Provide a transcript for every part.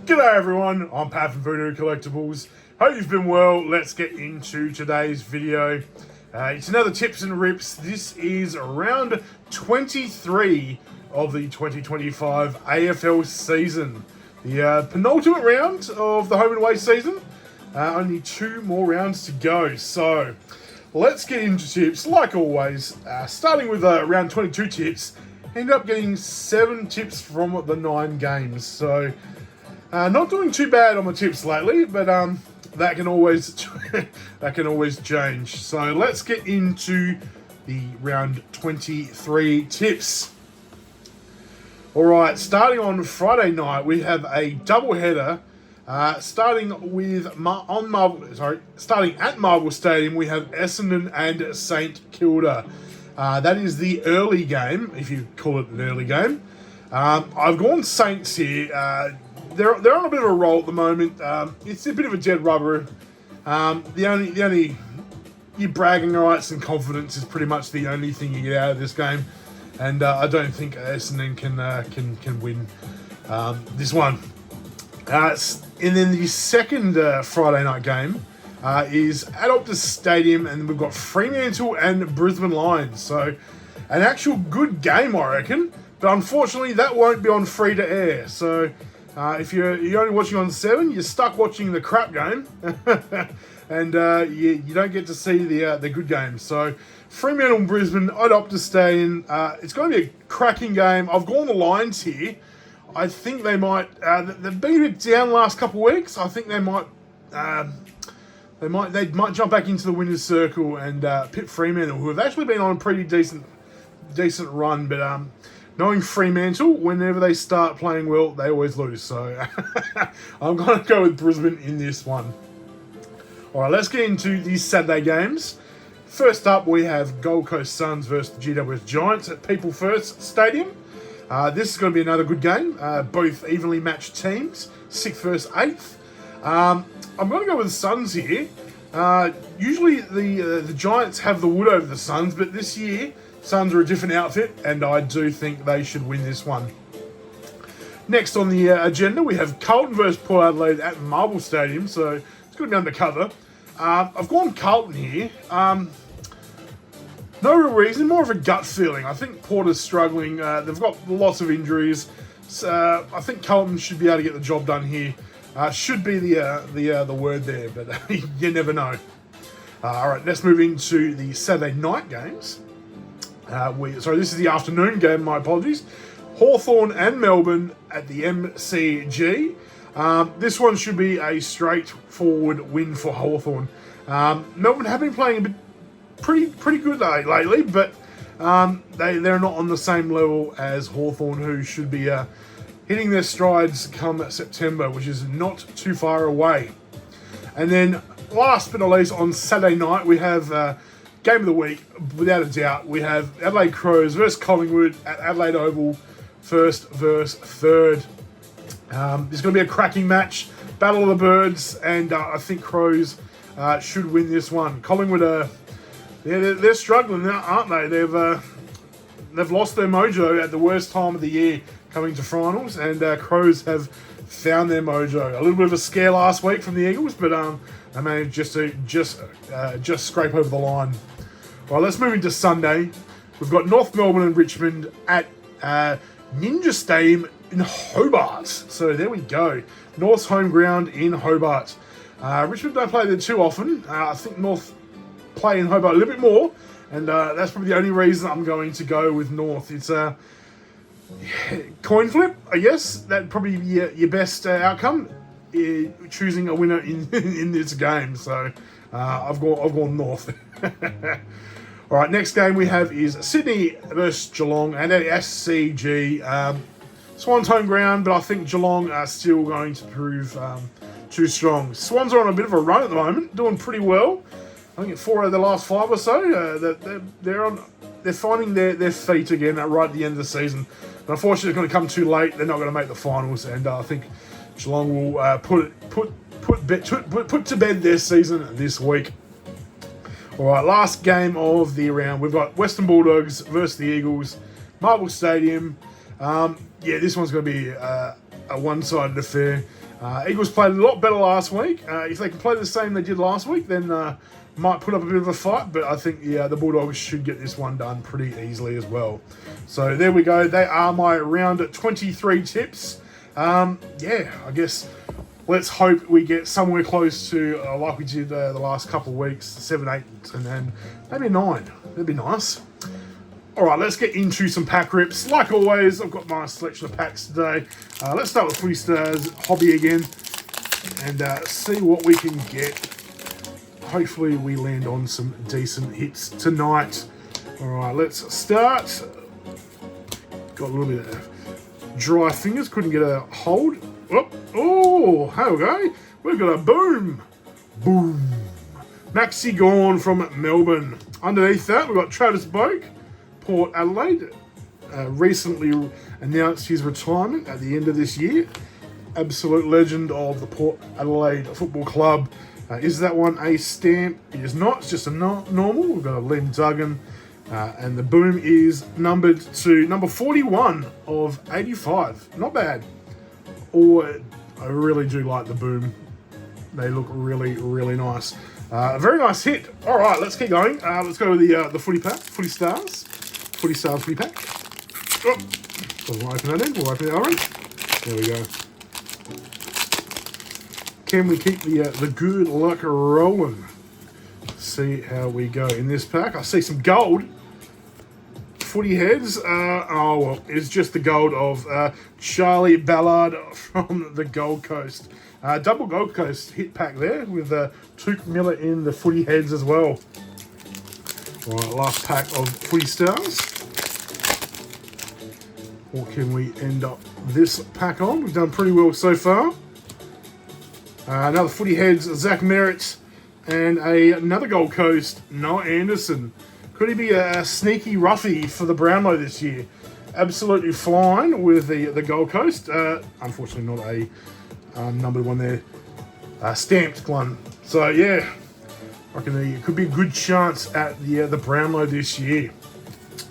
G'day everyone, I'm Pat from Footy Collectibles. Hope you've been well. Let's get into today's video. It's another tips and rips. This is round 23 of the 2025 AFL season. The penultimate round of the home and away season. Only 2 more rounds to go. So let's get into tips. Like always, starting with round 22 tips. Ended up getting 7 tips from the 9 games. So not doing too bad on the tips lately, but that can always change. So let's get into the round 23 tips. All right, starting on Friday night, we have a doubleheader. Starting at Marvel Stadium, we have Essendon and St Kilda. That is the early game, if you call it an early game. I've gone Saints here. They're on a bit of a roll at the moment. It's a bit of a dead rubber. The only your bragging rights and confidence is pretty much the only thing you get out of this game, and I don't think Essendon can win this one. And then the second Friday night game is at Optus Stadium, and we've got Fremantle and Brisbane Lions. So an actual good game, I reckon. But unfortunately, that won't be on free to air. So if you're only watching on 7, you're stuck watching the crap game, and you don't get to see the good game. So Fremantle and Brisbane at Optus Stadium. It's going to be a cracking game. I've gone the Lions here. I think they might. They've been a bit down the last couple of weeks. I think they might. They might jump back into the winners' circle and pit Fremantle, who have actually been on a pretty decent run. But knowing Fremantle, whenever they start playing well, they always lose. So I'm going to go with Brisbane in this one. All right, let's get into these Saturday games. First up, we have Gold Coast Suns versus the GWS Giants at People First Stadium. This is going to be another good game. Both evenly matched teams, 6th versus 8th. I'm going to go with the Suns here. Usually the Giants have the wood over the Suns, but this year, Suns are a different outfit, and I do think they should win this one. Next on the agenda, we have Carlton versus Port Adelaide at Marvel Stadium, so it's going to be undercover. I've gone Carlton here. No real reason, more of a gut feeling. I think Porter's struggling. They've got lots of injuries. So I think Carlton should be able to get the job done here. Should be the word there, but you never know. All right, let's move into the Saturday night games. This is the afternoon game, my apologies. Hawthorn and Melbourne at the MCG. This one should be a straightforward win for Hawthorn. Melbourne have been playing a bit pretty good lately, but they're not on the same level as Hawthorn, who should be hitting their strides come September, which is not too far away. And then last but not least, on Saturday night, we have game of the week, without a doubt. We have Adelaide Crows versus Collingwood at Adelaide Oval, 1st versus 3rd. It's going to be a cracking match, Battle of the Birds, and I think Crows should win this one. Collingwood, they're struggling now, aren't they? They've lost their mojo at the worst time of the year, coming to finals, and Crows have found their mojo. A little bit of a scare last week from the Eagles, but they managed just scrape over the line. All right, let's move into Sunday. We've got North Melbourne and Richmond at Ninja Stadium in Hobart. So there we go. North's home ground in Hobart. Richmond don't play there too often. I think North play in Hobart a little bit more, and that's probably the only reason I'm going to go with North. It's a coin flip, I guess. That'd probably be your best outcome, choosing a winner in this game. So I've gone North. All right, next game we have is Sydney versus Geelong and at SCG. Swans home ground, but I think Geelong are still going to prove too strong. Swans are on a bit of a run at the moment, doing pretty well. I think 4 out of the last 5 or so. They're finding their feet again right at the end of the season. But unfortunately, it's going to come too late. They're not going to make the finals, and I think Geelong will put to bed their season this week. All right, last game of the round. We've got Western Bulldogs versus the Eagles, Marvel Stadium. This one's going to be a one-sided affair. Eagles played a lot better last week. If they can play the same they did last week, then might put up a bit of a fight. But I think the Bulldogs should get this one done pretty easily as well. So there we go. They are my round 23 tips. I guess let's hope we get somewhere close to like we did the last couple of weeks, 7, 8, and then maybe 9. That'd be nice. All right, let's get into some pack rips. Like always, I've got my selection of packs today. Let's start with Footy Stars Hobby again and see what we can get. Hopefully we land on some decent hits tonight. All right, let's start. Got a little bit of dry fingers, couldn't get a hold. Oh, here we go. We've got a boom. Maxi Gorn from Melbourne. Underneath that, we've got Travis Boak, Port Adelaide. Recently announced his retirement at the end of this year. Absolute legend of the Port Adelaide Football Club. Is that one a stamp? It is not. It's just a normal. We've got a Liam Duggan. And the boom is numbered to number 41 of 85. Not bad. I really do like the boom. They look really, really nice. A very nice hit. All right, let's keep going. Let's go with the footy pack. Footy Stars. Footy Stars footy pack. Oh, we'll open that end. We'll open the orange. There we go. Can we keep the good luck rolling? See how we go in this pack. I see some gold. Footy heads. It's just the gold of Charlie Ballard from the Gold Coast. Double Gold Coast hit pack there with Took Miller in the footy heads as well. All right, last pack of Footy Stars. What can we end up this pack on? We've done pretty well so far. Another footy heads, Zach Merritt, and another Gold Coast, Noah Anderson. Could he be a sneaky roughie for the Brownlow this year? Absolutely flying with the Gold Coast. Unfortunately, not a numbered one there. Stamped one. So, yeah, I reckon it could be a good chance at the Brownlow this year.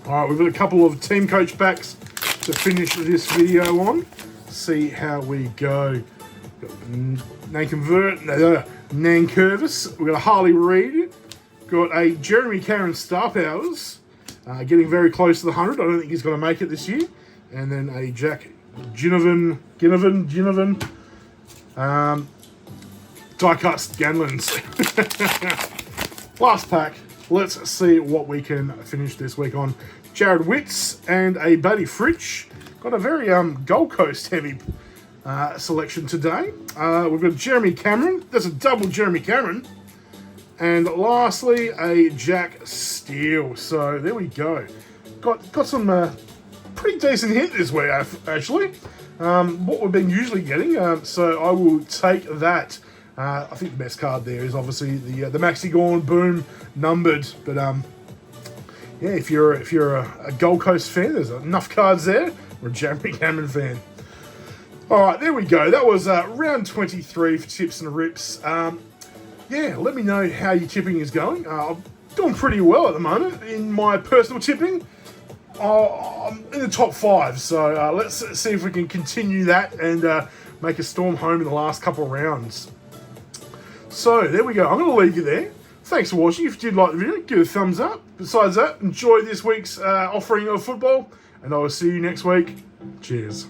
All right, we've got a couple of team coach packs to finish this video on. See how we go. Nankervis. We've got a Harley Reid. Got a Jeremy Cameron Star Powers. Getting very close to the 100. I don't think he's going to make it this year. And then a Jack Ginnivan. Die-cast Ganlins. Last pack. Let's see what we can finish this week on. Jared Witts and a Buddy Fritsch. Got a very Gold Coast heavy selection today. We've got Jeremy Cameron. That's a double Jeremy Cameron. And lastly, a Jack Steele. So there we go. Got some pretty decent hit this week, actually. What we've been usually getting. So I will take that. I think the best card there is obviously the Maxi Gorn boom numbered. But yeah, if you're a Gold Coast fan, there's enough cards there. Or a Jeremy Cameron fan. All right, there we go. That was round 23 for tips and rips. Yeah, let me know how your tipping is going. I'm doing pretty well at the moment in my personal tipping. I'm in the top 5, so let's see if we can continue that and make a storm home in the last couple of rounds. So there we go. I'm going to leave you there. Thanks for watching. If you did like the video, give it a thumbs up. Besides that, enjoy this week's offering of football, and I will see you next week. Cheers.